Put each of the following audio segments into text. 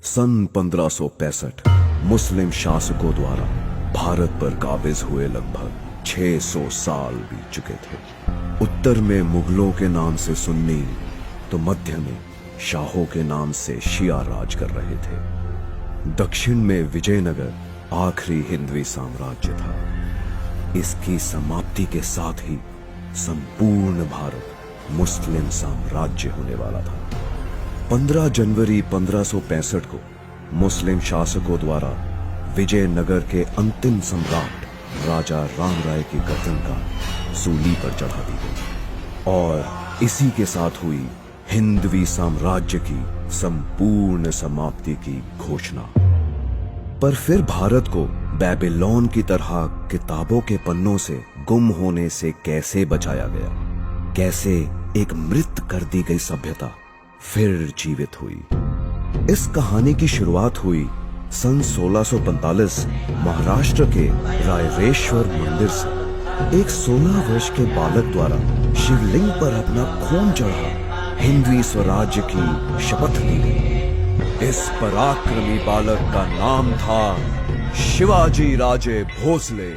सन 1565 मुस्लिम शासकों द्वारा भारत पर काबिज हुए लगभग 600 साल बीत चुके थे। उत्तर में मुगलों के नाम से सुन्नी तो मध्य में शाहों के नाम से शिया राज कर रहे थे। दक्षिण में विजयनगर आखिरी हिंदवी साम्राज्य था। इसकी समाप्ति के साथ ही संपूर्ण भारत मुस्लिम साम्राज्य होने वाला था। 15 जनवरी 1565 को मुस्लिम शासकों द्वारा विजयनगर के अंतिम सम्राट राजा राम राय की गर्दन का सूली पर चढ़ा दी गई और इसी के साथ हुई हिंदवी साम्राज्य की संपूर्ण समाप्ति की घोषणा। पर फिर भारत को बेबीलोन की तरह किताबों के पन्नों से गुम होने से कैसे बचाया गया? कैसे एक मृत कर दी गई सभ्यता फिर जीवित हुई? इस कहानी की शुरुआत हुई सन 1645 महाराष्ट्र के रायरेश्वर मंदिर से। एक 16 वर्ष के बालक द्वारा शिवलिंग पर अपना खून चढ़ा हिंदवी स्वराज्य की शपथ ली गई। इस पराक्रमी बालक का नाम था शिवाजी राजे भोसले।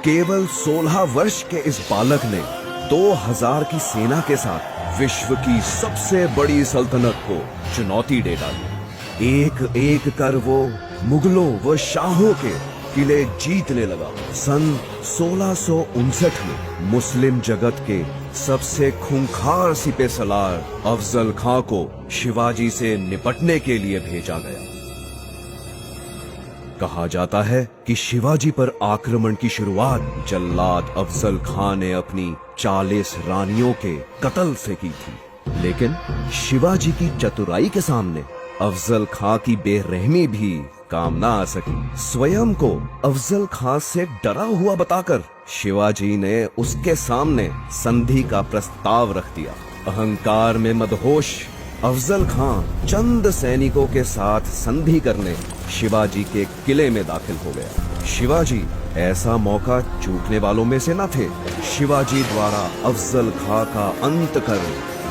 केवल 16 वर्ष के इस बालक ने 2000 की सेना के साथ विश्व की सबसे बड़ी सल्तनत को चुनौती दे डाली। एक एक कर वो मुगलों व शाहों के किले जीतने लगा। सन 1659 में मुस्लिम जगत के सबसे खूंखार सिपहसालार अफजल खां को शिवाजी से निपटने के लिए भेजा गया। कहा जाता है कि शिवाजी पर आक्रमण की शुरुआत जल्लाद अफजल खां ने अपनी 40 रानियों के कत्ल से की थी, लेकिन शिवाजी की चतुराई के सामने अफजल खां की बेरहमी भी काम ना आ सकी। स्वयं को अफजल खां से डरा हुआ बताकर शिवाजी ने उसके सामने संधि का प्रस्ताव रख दिया। अहंकार में मदहोश अफजल खां चंद सैनिकों के साथ संधि करने शिवाजी के किले में दाखिल हो गया। शिवाजी ऐसा मौका चूकने वालों में से न थे। शिवाजी द्वारा अफजल खां का अंत कर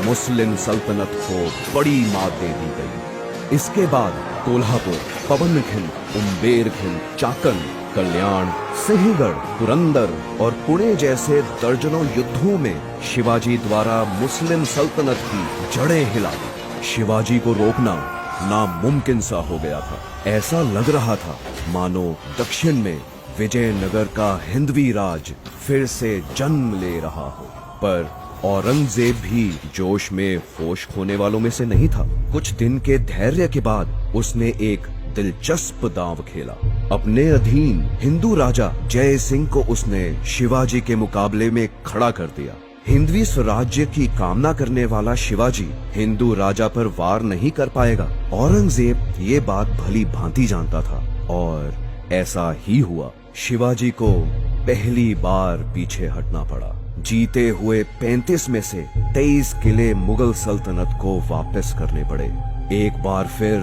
मुस्लिम सल्तनत को बड़ी मात दे दी गई। इसके बाद कोल्हापुर, पवनखिंड, उम्बेरखिंड, चाकन, कल्याण, सिंहगढ़, पुरंदर और पुणे जैसे दर्जनों युद्धों में शिवाजी द्वारा मुस्लिम सल्तनत की जड़ें हिला दी। शिवाजी को रोकना नामुमकिन सा हो गया था। ऐसा लग रहा था मानो दक्षिण में विजयनगर का हिंदवी राज फिर से जन्म ले रहा हो। पर औरंगजेब भी जोश में होश खोने वालों में से नहीं था। कुछ दिन के धैर्य के बाद उसने एक दिलचस्प दांव खेला। अपने अधीन हिंदू राजा जय सिंह को उसने शिवाजी के मुकाबले में खड़ा कर दिया। हिंदवी स्वराज्य की कामना करने वाला शिवाजी हिंदू राजा पर वार नहीं कर पाएगा। औरंगजेब ये बात भली भांति जानता था और ऐसा ही हुआ। शिवाजी को पहली बार पीछे हटना पड़ा। जीते हुए 35 में से 23 किले मुगल सल्तनत को वापस करने पड़े। एक बार फिर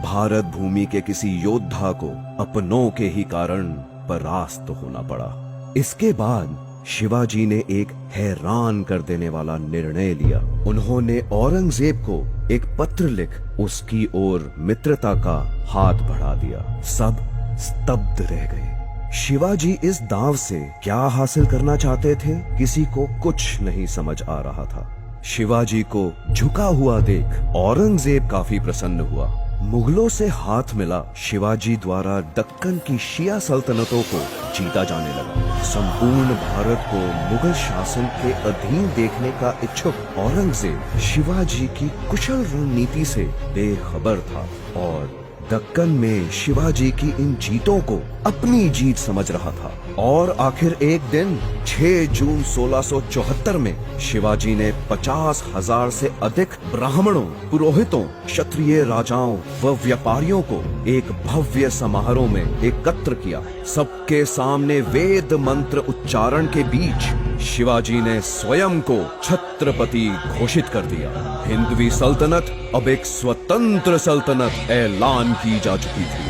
भारत भूमि के किसी योद्धा को अपनों के ही कारण परास्त होना पड़ा। इसके बाद शिवाजी ने एक हैरान कर देने वाला निर्णय लिया। उन्होंने औरंगजेब को एक पत्र लिख उसकी ओर मित्रता का हाथ बढ़ा दिया। सब स्तब्ध रह गए। शिवाजी इस दांव से क्या हासिल करना चाहते थे, किसी को कुछ नहीं समझ आ रहा था। शिवाजी को झुका हुआ देख औरंगजेब काफी प्रसन्न हुआ। मुगलों से हाथ मिला शिवाजी द्वारा दक्कन की शिया सल्तनतों को जीता जाने लगा। संपूर्ण भारत को मुगल शासन के अधीन देखने का इच्छुक औरंगजेब शिवाजी की कुशल रणनीति से बेखबर था और दक्कन में शिवाजी की इन जीतों को अपनी जीत समझ रहा था और आखिर एक दिन 6 जून 1674 में शिवाजी ने 50,000 से अधिक ब्राह्मणों, पुरोहितों, क्षत्रिय राजाओं व व्यापारियों को एक भव्य समारोह में एकत्र किया। सबके सामने वेद मंत्र उच्चारण के बीच शिवाजी ने स्वयं को छत्रपति घोषित कर दिया। हिंदवी सल्तनत अब एक स्वतंत्र सल्तनत ऐलान की जा चुकी थी।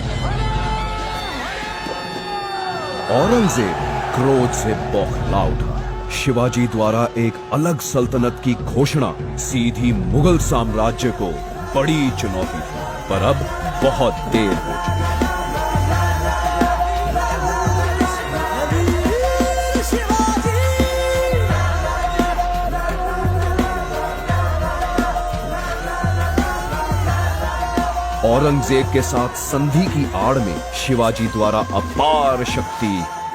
औरंगजेब क्रोध से बौखला उठा। शिवाजी द्वारा एक अलग सल्तनत की घोषणा सीधी मुगल साम्राज्य को बड़ी चुनौती थी, पर अब बहुत देर हो चुकी। औरंगजेब के साथ संधि की आड़ में शिवाजी द्वारा अपार शक्ति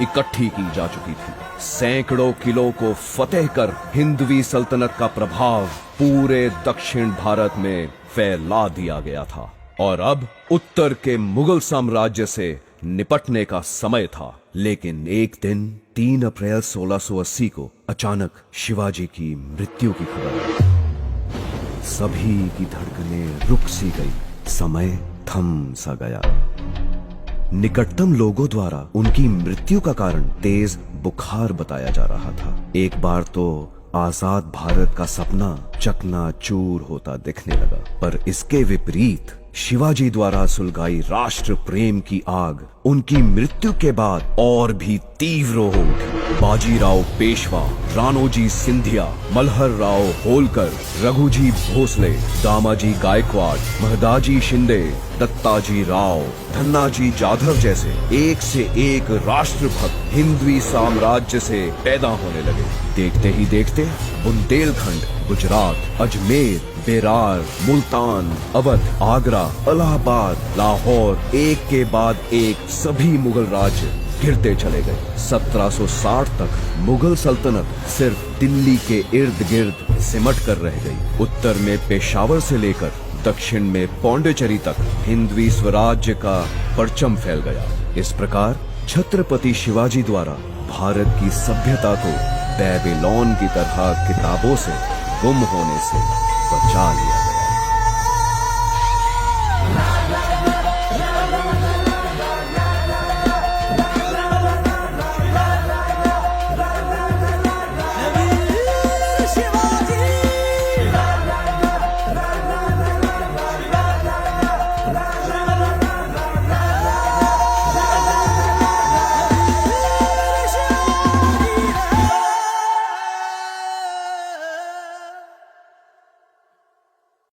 इकट्ठी की जा चुकी थी। सैकड़ों किलों को फतेह कर हिंदवी सल्तनत का प्रभाव पूरे दक्षिण भारत में फैला दिया गया था और अब उत्तर के मुगल साम्राज्य से निपटने का समय था। लेकिन एक दिन 3 अप्रैल 1680 को अचानक शिवाजी की मृत्यु की खबर आई। सभी की धड़कनें रुक सी गई, समय थम सा गया। निकटतम लोगों द्वारा उनकी मृत्यु का कारण तेज बुखार बताया जा रहा था। एक बार तो आजाद भारत का सपना चकनाचूर होता दिखने लगा, पर इसके विपरीत शिवाजी द्वारा सुलगाई राष्ट्र प्रेम की आग उनकी मृत्यु के बाद और भी तीव्र हो उठी। बाजीराव पेशवा, राणोजी सिंधिया, मल्हर राव होलकर, रघुजी भोसले, दामाजी गायकवाड़, महदाजी शिंदे, दत्ताजी राव, धन्नाजी जाधव जैसे एक से एक राष्ट्रभक्त हिंदवी साम्राज्य से पैदा होने लगे। देखते ही देखते बुंदेलखंड, गुजरात, अजमेर, बेरार, मुल्तान, अवध, आगरा, इलाहाबाद, लाहौर, एक के बाद एक सभी मुगल राज्य गिरते चले गए। 1760 तक मुगल सल्तनत सिर्फ दिल्ली के इर्द गिर्द सिमट कर रह गई। उत्तर में पेशावर से लेकर दक्षिण में पौंडीचेरी तक हिंदवी स्वराज्य का परचम फैल गया। इस प्रकार छत्रपति शिवाजी द्वारा भारत की सभ्यता को बेबीलोन की तरह किताबों से गुम होने से बचा लिया।